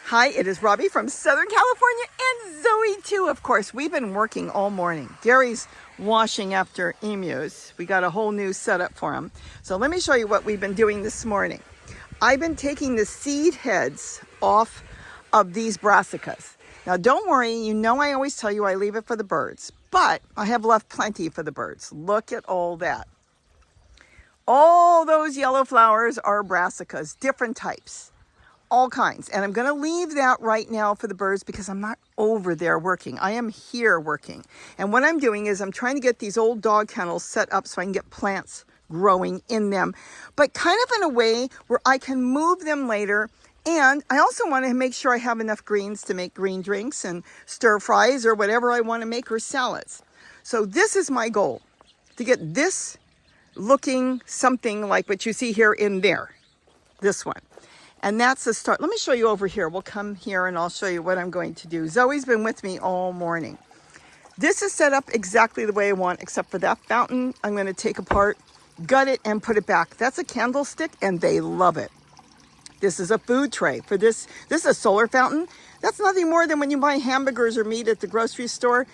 Hi, it is Robbie from Southern California and Zoe too, of course. We've been working all morning. Gary's washing after emus. We got a whole new setup for him. So let me show you what we've been doing this morning. I've been taking the seed heads off of these brassicas. Now don't worry, you know I always tell you I leave it for the birds, but I have left plenty for the birds. Look at all that. All those yellow flowers are brassicas, different types. All kinds. And I'm going to leave that right now for the birds because I'm not over there working. I am here working. And what I'm doing is I'm trying to get these old dog kennels set up so I can get plants growing in them, but kind of in a way where I can move them later. And I also want to make sure I have enough greens to make green drinks and stir fries or whatever I want to make, or salads. So this is my goal, to get this looking something like what you see here in there, this one. And that's the start. Let me show you over here. We'll come here and I'll show you what I'm going to do. Zoe's been with me all morning. This is set up exactly the way I want, except for that fountain I'm going to take apart, gut it, and put it back. That's a candlestick, and they love it. This is a food tray for this. This is a solar fountain. That's nothing more than when you buy hamburgers or meat at the grocery store.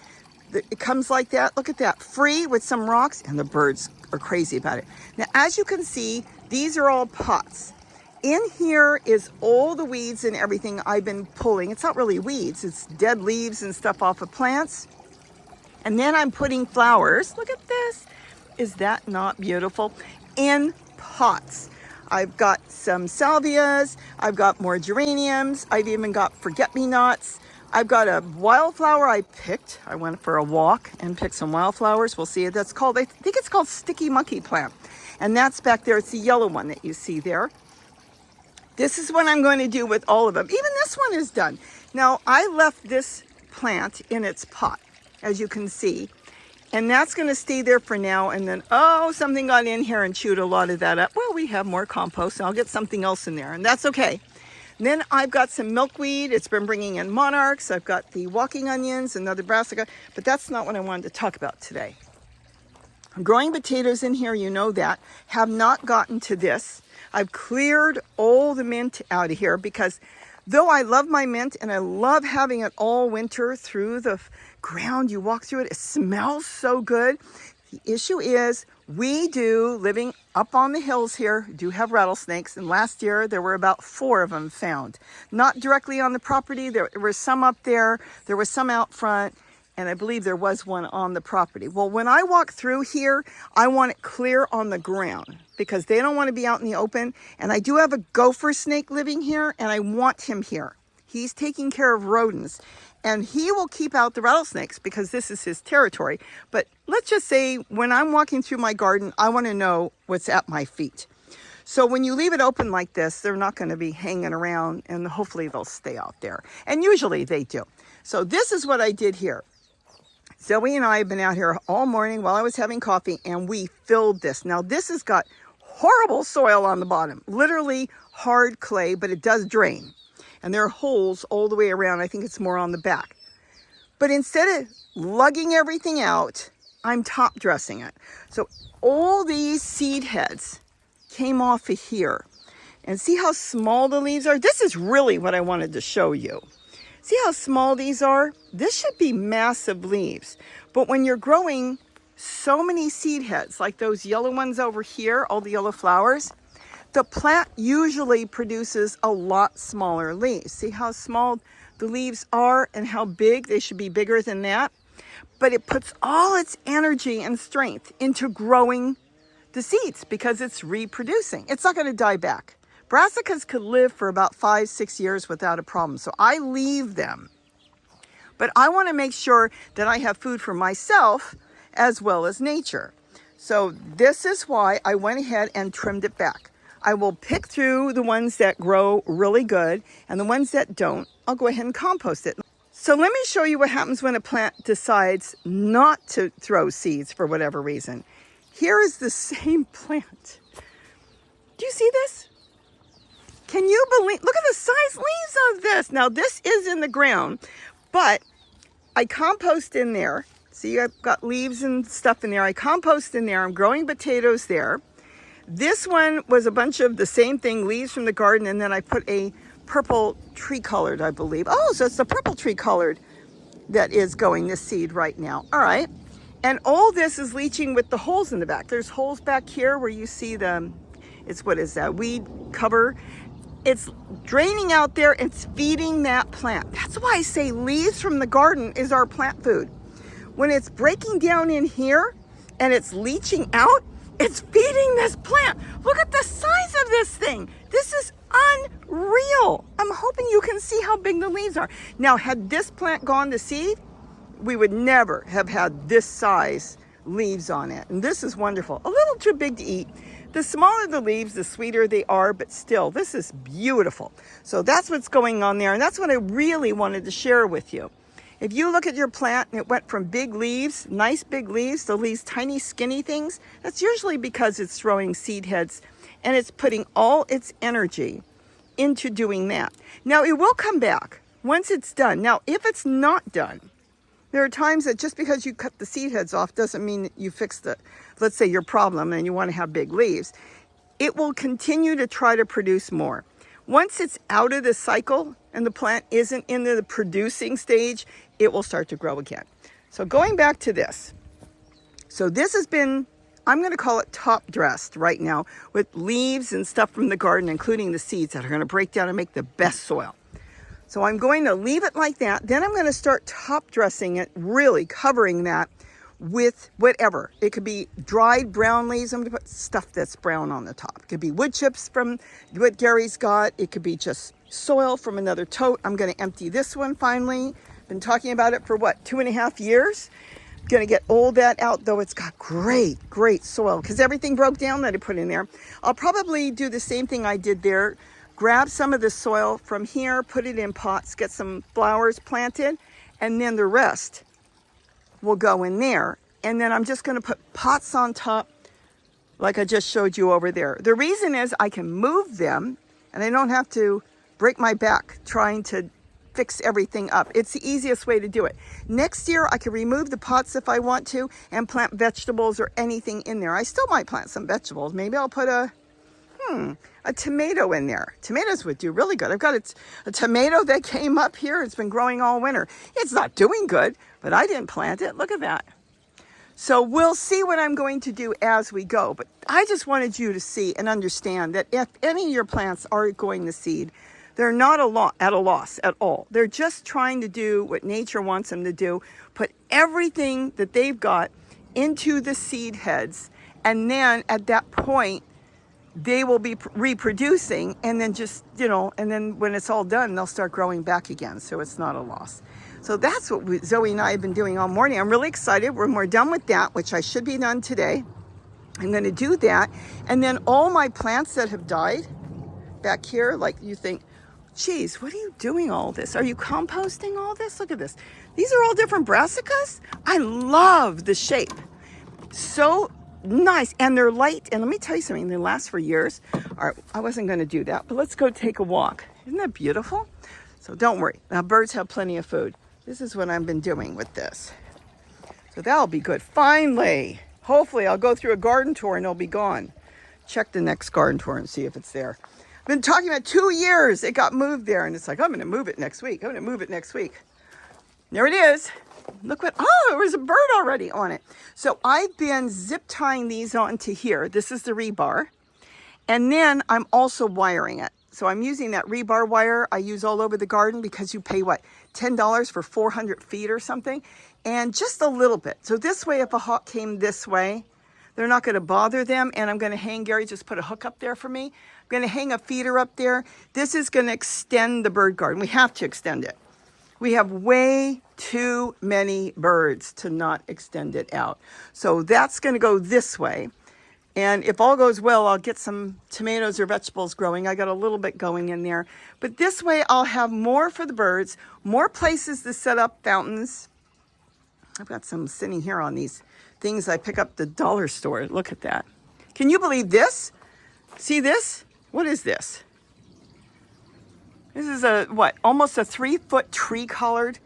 It comes like that. Look at that. Free with some rocks, and the birds are crazy about it. Now, as you can see, these are all pots. In here is all the weeds and everything I've been pulling. It's not really weeds, it's dead leaves and stuff off of plants. And then I'm putting flowers. Look at this. Is that not beautiful? In pots. I've got some salvias. I've got more geraniums. I've even got forget-me-nots. I've got a wildflower I picked. I went for a walk and picked some wildflowers. We'll see. That's called, I think it's called sticky monkey plant. And that's back there. It's the yellow one that you see there. This is what I'm going to do with all of them. Even this one is done. Now, I left this plant in its pot, as you can see. And that's going to stay there for now. And then, oh, something got in here and chewed a lot of that up. Well, we have more compost, and I'll get something else in there, and that's okay. And then I've got some milkweed. It's been bringing in monarchs. I've got the walking onions, another brassica. But that's not what I wanted to talk about today. I'm growing potatoes in here, you know that. Have not gotten to this. I've cleared all the mint out of here because though I love my mint and I love having it all winter through the ground, you walk through it, it smells so good. The issue is we do, living up on the hills here, do have rattlesnakes. And last year there were about 4 of them found. Not directly on the property. There were some up there. There was some out front. And I believe there was one on the property. Well, when I walk through here, I want it clear on the ground because they don't want to be out in the open. And I do have a gopher snake living here, and I want him here. He's taking care of rodents, and he will keep out the rattlesnakes because this is his territory. But let's just say when I'm walking through my garden, I want to know what's at my feet. So when you leave it open like this, they're not going to be hanging around, and hopefully they'll stay out there. And usually they do. So this is what I did here. Zoe and I have been out here all morning while I was having coffee, and we filled this. Now, this has got horrible soil on the bottom, literally hard clay, but it does drain. And there are holes all the way around. I think it's more on the back. But instead of lugging everything out, I'm top dressing it. So all these seed heads came off of here. And see how small the leaves are? This is really what I wanted to show you. See how small these are? This should be massive leaves. But when you're growing so many seed heads, like those yellow ones over here, all the yellow flowers, the plant usually produces a lot smaller leaves. See how small the leaves are and how big? They should be bigger than that. But it puts all its energy and strength into growing the seeds because it's reproducing. It's not going to die back. Brassicas could live for about 5-6 years without a problem. So I leave them. But I want to make sure that I have food for myself as well as nature. So this is why I went ahead and trimmed it back. I will pick through the ones that grow really good, and the ones that don't, I'll go ahead and compost it. So let me show you what happens when a plant decides not to throw seeds for whatever reason. Here is the same plant. Do you see this? Can you believe, look at the size leaves of this. Now this is in the ground, but I compost in there. See, I've got leaves and stuff in there. I compost in there. I'm growing potatoes there. This one was a bunch of the same thing, leaves from the garden, and then I put a purple tree colored, I believe. Oh, so it's the purple tree colored that is going this seed right now. All right. And all this is leaching with the holes in the back. There's holes back here where you see the, it's what is that, weed cover. It's draining out there. It's feeding that plant. That's why I say leaves from the garden is our plant food. When it's breaking down in here and it's leaching out, it's feeding this plant. Look at the size of this thing. This is unreal. I'm hoping you can see how big the leaves are. Now, had this plant gone to seed, we would never have had this size leaves on it. And this is wonderful. A little too big to eat. The smaller the leaves, the sweeter they are, but still, this is beautiful. So that's what's going on there. And that's what I really wanted to share with you. If you look at your plant and it went from big leaves, nice big leaves, to these tiny skinny things, that's usually because it's throwing seed heads and it's putting all its energy into doing that. Now, it will come back once it's done. Now, if it's not done, there are times that just because you cut the seed heads off doesn't mean that you fix the, let's say, your problem and you want to have big leaves. It will continue to try to produce more. Once it's out of the cycle and the plant isn't in the producing stage, it will start to grow again. So going back to this. So this has been, I'm going to call it top dressed right now with leaves and stuff from the garden, including the seeds that are going to break down and make the best soil. So I'm going to leave it like that. Then I'm going to start top dressing it, really covering that with whatever. It could be dried brown leaves. I'm going to put stuff that's brown on the top. It could be wood chips from what Gary's got. It could be just soil from another tote. I'm going to empty this one finally. Been talking about it for what, 2.5 years? Going to get all that out, though it's got great soil because everything broke down that I put in there. I'll probably do the same thing I did there. Grab some of the soil from here, put it in pots, get some flowers planted, and then the rest will go in there. And then I'm just going to put pots on top like I just showed you over there. The reason is I can move them and I don't have to break my back trying to fix everything up. It's the easiest way to do it. Next year, I can remove the pots if I want to and plant vegetables or anything in there. I still might plant some vegetables. Maybe I'll put a tomato in there. Tomatoes would do really good. I've got a tomato that came up here. It's been growing all winter. It's not doing good, but I didn't plant it. Look at that. So we'll see what I'm going to do as we go. But I just wanted you to see and understand that if any of your plants are going to seed, they're not at a loss at all. They're just trying to do what nature wants them to do, put everything that they've got into the seed heads. And then at that point, they will be reproducing and then just, and then when it's all done, they'll start growing back again. So it's not a loss. So that's what Zoe and I have been doing all morning. I'm really excited. When we're done with that, which I should be done today, I'm going to do that. And then all my plants that have died back here, like you think, geez, what are you doing all this? Are you composting all this? Look at this. These are all different brassicas. I love the shape. So nice. And they're light. And let me tell you something. They last for years. All right. I wasn't going to do that, but let's go take a walk. Isn't that beautiful? So don't worry. Now birds have plenty of food. This is what I've been doing with this. So that'll be good. Finally. Hopefully I'll go through a garden tour and it'll be gone. Check the next garden tour and see if it's there. I've been talking about 2 years. It got moved there. And it's like, I'm going to move it next week. I'm going to move it next week. There it is. Look what, there was a bird already on it. So I've been zip tying these onto here. This is the rebar. And then I'm also wiring it. So I'm using that rebar wire I use all over the garden because you pay what, $10 for 400 feet or something. And just a little bit. So this way, if a hawk came this way, they're not going to bother them. And I'm going to hang, Gary just put a hook up there for me. I'm going to hang a feeder up there. This is going to extend the bird garden. We have to extend it. We have way too many birds to not extend it out. So that's going to go this way. And if all goes well, I'll get some tomatoes or vegetables growing. I got a little bit going in there. But this way, I'll have more for the birds, more places to set up fountains. I've got some sitting here on these things I pick up at the dollar store. Look at that. Can you believe this? See this? What is this? This is almost a 3-foot tree colored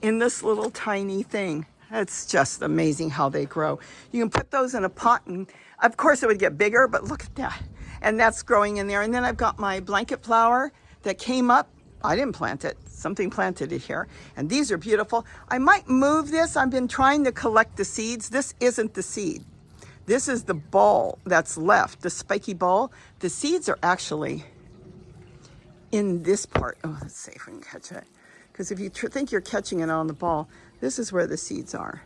in this little tiny thing. It's just amazing how they grow. You can put those in a pot and of course it would get bigger, but look at that. And that's growing in there. And then I've got my blanket flower that came up I didn't plant it. Something planted it here. And these are beautiful. I might move this. I've been trying to collect the seeds. This isn't the seed. This is the ball that's left, the spiky ball. The seeds are actually in this part. Oh, let's see if we can catch it. Because if you think you're catching it on the ball, this is where the seeds are.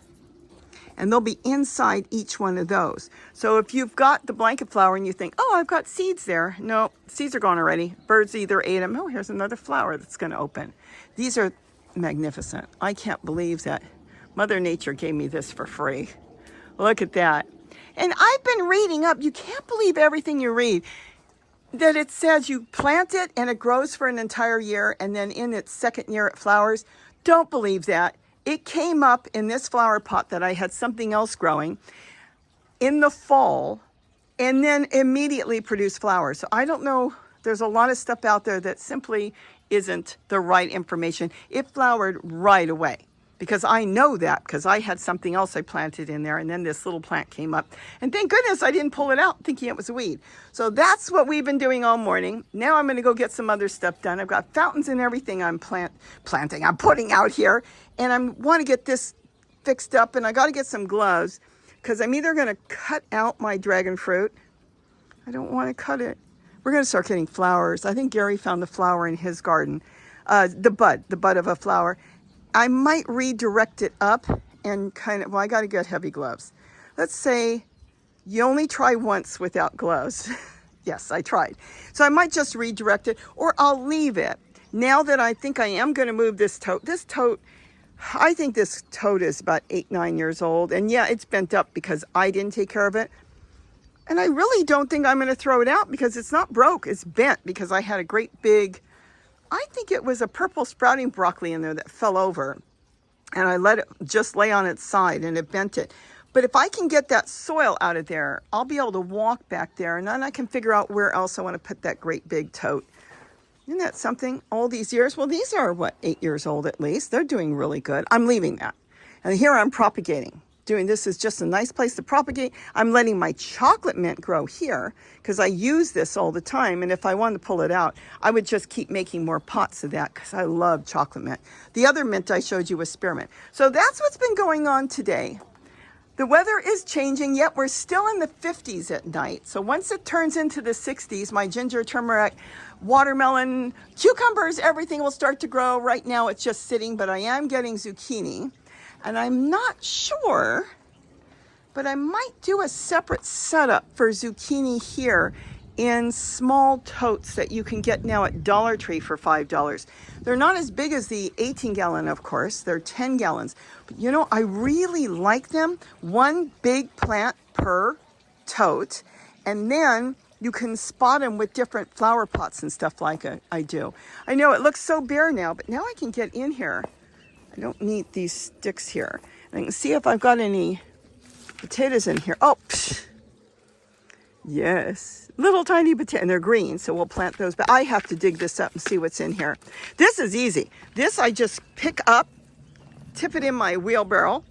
And they'll be inside each one of those. So if you've got the blanket flower and you think, oh, I've got seeds there. No, seeds are gone already. Birds either ate them. Oh, here's another flower that's going to open. These are magnificent. I can't believe that Mother Nature gave me this for free. Look at that. And I've been reading up. You can't believe everything you read. That it says you plant it and it grows for an entire year, and then in its second year it flowers. Don't believe that. It came up in this flower pot that I had something else growing in the fall and then immediately produced flowers. So I don't know. There's a lot of stuff out there that simply isn't the right information. It flowered right away because I know that because I had something else I planted in there, and then this little plant came up. And thank goodness I didn't pull it out thinking it was a weed. So that's what we've been doing all morning. Now I'm going to go get some other stuff done. I've got fountains and everything I'm putting out here. And I want to get this fixed up, and I got to get some gloves because I'm either going to cut out my dragon fruit. I don't want to cut it. We're going to start getting flowers. I think Gary found the flower in his garden, the bud of a flower. I might redirect it up and well, I got to get heavy gloves. Let's say you only try once without gloves. Yes, I tried. So I might just redirect it, or I'll leave it. Now that I think I am going to move this tote, I think this tote is about 8-9 years old. And yeah, it's bent up because I didn't take care of it. And I really don't think I'm going to throw it out because it's not broke. It's bent because I had a great big, I think it was a purple sprouting broccoli in there that fell over. And I let it just lay on its side and it bent it. But if I can get that soil out of there, I'll be able to walk back there. And then I can figure out where else I want to put that great big tote. Isn't that something? All these years? Well, these are, 8 years old at least. They're doing really good. I'm leaving that. And here I'm propagating. This is just a nice place to propagate. I'm letting my chocolate mint grow here because I use this all the time. And if I wanted to pull it out, I would just keep making more pots of that because I love chocolate mint. The other mint I showed you was spearmint. So that's what's been going on today. The weather is changing, yet we're still in the 50s at night. So once it turns into the 60s, my ginger, turmeric, watermelon, cucumbers, everything will start to grow. Right now it's just sitting, but I am getting zucchini. And I'm not sure, but I might do a separate setup for zucchini here in small totes that you can get now at Dollar Tree for $5. They're not as big as the 18-gallon, of course. They're 10 gallons. But you know, I really like them. One big plant per tote. And then you can spot them with different flower pots and stuff like I do. I know it looks so bare now, but now I can get in here. I don't need these sticks here. And I can see if I've got any potatoes in here. Oh, psh. Yes. Little tiny potatoes. And they're green, so we'll plant those. But I have to dig this up and see what's in here. This is easy. This I just pick up, tip it in my wheelbarrow,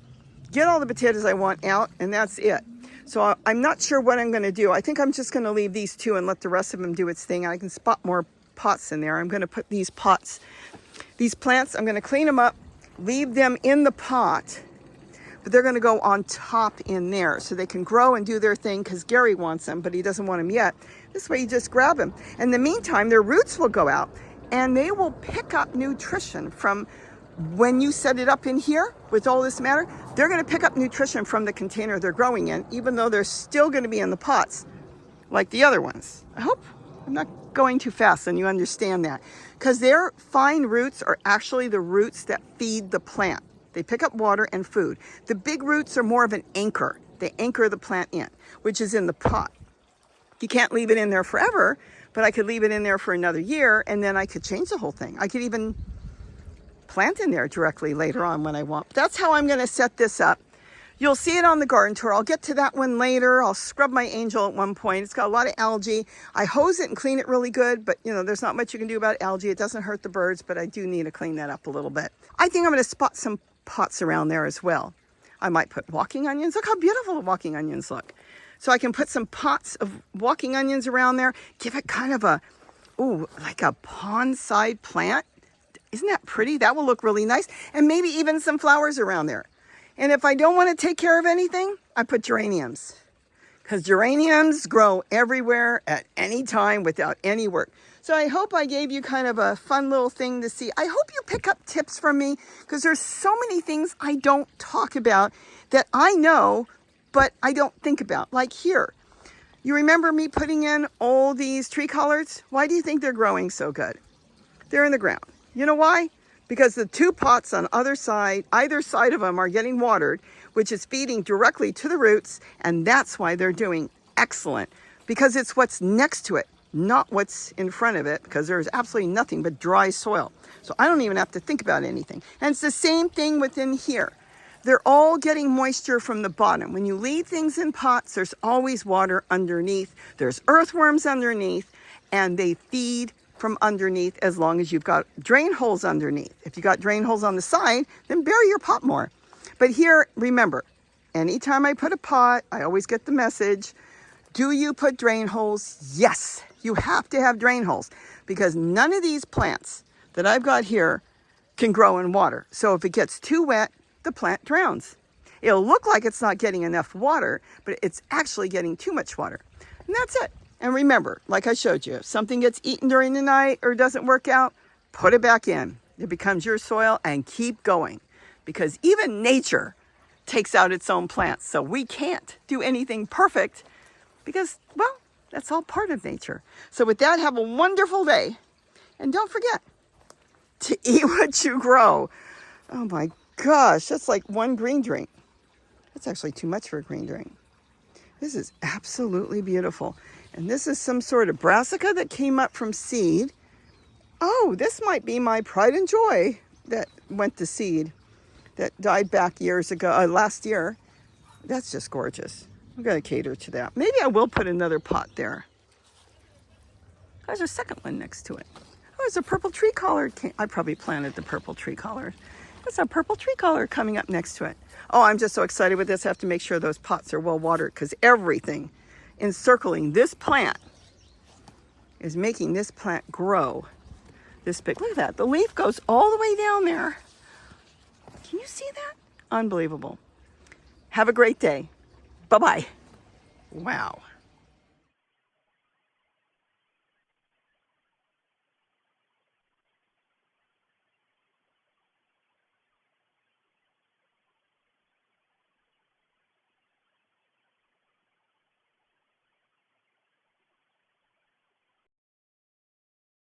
get all the potatoes I want out, and that's it. So I'm not sure what I'm going to do. I think I'm just going to leave these two and let the rest of them do its thing. I can spot more pots in there. I'm going to put these plants, I'm going to clean them up, leave them in the pot, but they're going to go on top in there so they can grow and do their thing because Gary wants them, but he doesn't want them yet. This way you just grab them. In the meantime, their roots will go out and they will pick up nutrition from when you set it up in here with all this matter. They're going to pick up nutrition from the container they're growing in, even though they're still going to be in the pots like the other ones. I hope I'm not going too fast and you understand that. Because their fine roots are actually the roots that feed the plant. They pick up water and food. The big roots are more of an anchor. They anchor the plant in, which is in the pot. You can't leave it in there forever, but I could leave it in there for another year and then I could change the whole thing. I could even plant in there directly later on when I want. That's how I'm going to set this up. You'll see it on the garden tour. I'll get to that one later. I'll scrub my angel at one point. It's got a lot of algae. I hose it and clean it really good, but you know, there's not much you can do about algae. It doesn't hurt the birds, but I do need to clean that up a little bit. I think I'm going to spot some pots around there as well. I might put walking onions. Look how beautiful the walking onions look. So I can put some pots of walking onions around there, give it kind of like a pond side plant. Isn't that pretty? That will look really nice. And maybe even some flowers around there. And if I don't want to take care of anything, I put geraniums. Because geraniums grow everywhere at any time without any work. So I hope I gave you kind of a fun little thing to see. I hope you pick up tips from me, because there's so many things I don't talk about that I know, but I don't think about. Like here, you remember me putting in all these tree collards? Why do you think they're growing so good? They're in the ground. You know why? Because the two pots on either side of them are getting watered, which is feeding directly to the roots, and that's why they're doing excellent, because it's what's next to it, not what's in front of it, because there's absolutely nothing but dry soil. So I don't even have to think about anything. And it's the same thing within here. They're all getting moisture from the bottom. When you leave things in pots, there's always water underneath. There's earthworms underneath, and they feed from underneath as long as you've got drain holes underneath. If you got drain holes on the side, then bury your pot more. But here, remember, anytime I put a pot, I always get the message, do you put drain holes? Yes, you have to have drain holes, because none of these plants that I've got here can grow in water. So if it gets too wet, the plant drowns. It'll look like it's not getting enough water, but it's actually getting too much water. And that's it. And remember, like I showed you, if something gets eaten during the night or doesn't work out, put it back in. It becomes your soil, and keep going. Because even nature takes out its own plants. So we can't do anything perfect because, well, that's all part of nature. So with that, have a wonderful day. And don't forget to eat what you grow. Oh my gosh, that's like one green drink. That's actually too much for a green drink. This is absolutely beautiful. And this is some sort of brassica that came up from seed. Oh, this might be my pride and joy that went to seed, that died back years ago, last year. That's just gorgeous. I'm going to cater to that. Maybe I will put another pot there. There's a second one next to it. Oh, there's a purple tree collar. I probably planted the purple tree collar. There's a purple tree collar coming up next to it. Oh, I'm just so excited with this. I have to make sure those pots are well watered, because everything encircling this plant is making this plant grow this big. Look at that. The leaf goes all the way down there. Can you see that? Unbelievable. Have a great day. Bye-bye. Wow.